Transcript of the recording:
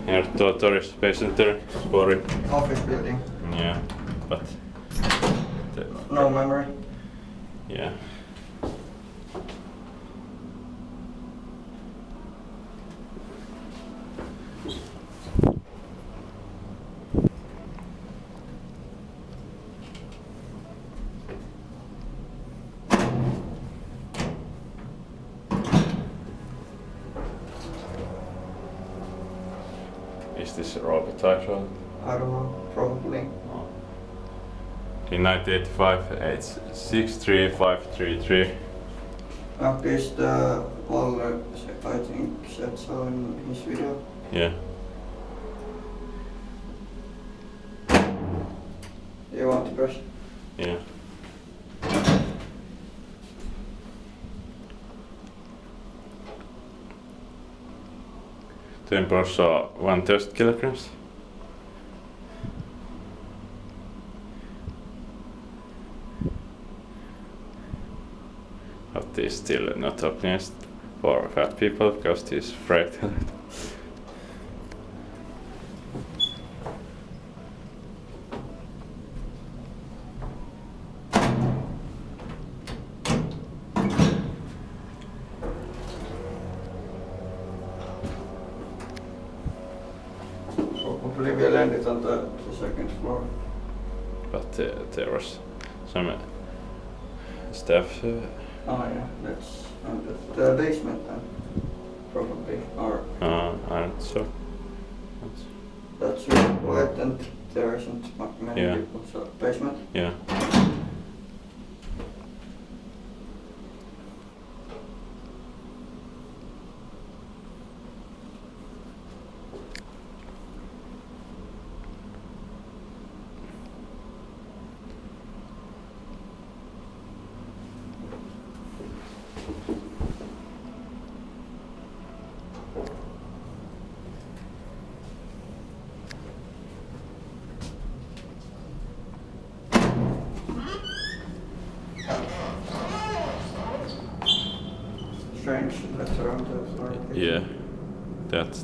Herttuantori Space Center, Pori. Office building. Yeah, but No memory. yeah. Is this a Robert title? I don't know. Probably. Oh. In 1985, it's 63533. Is the Waller, I think, said so in his video. Yeah. You want to press? Yeah. Temperature 1000 kilograms. But it's still not optimized for fat people because it's freight. Probably we landed on the second floor. But there was some stuff. Oh yeah, that's the basement then. Probably. Or I'm not sure. that's really quiet and there isn't many Yeah. people, so basement. Yeah. Strange, that's around the floor. Yeah. That's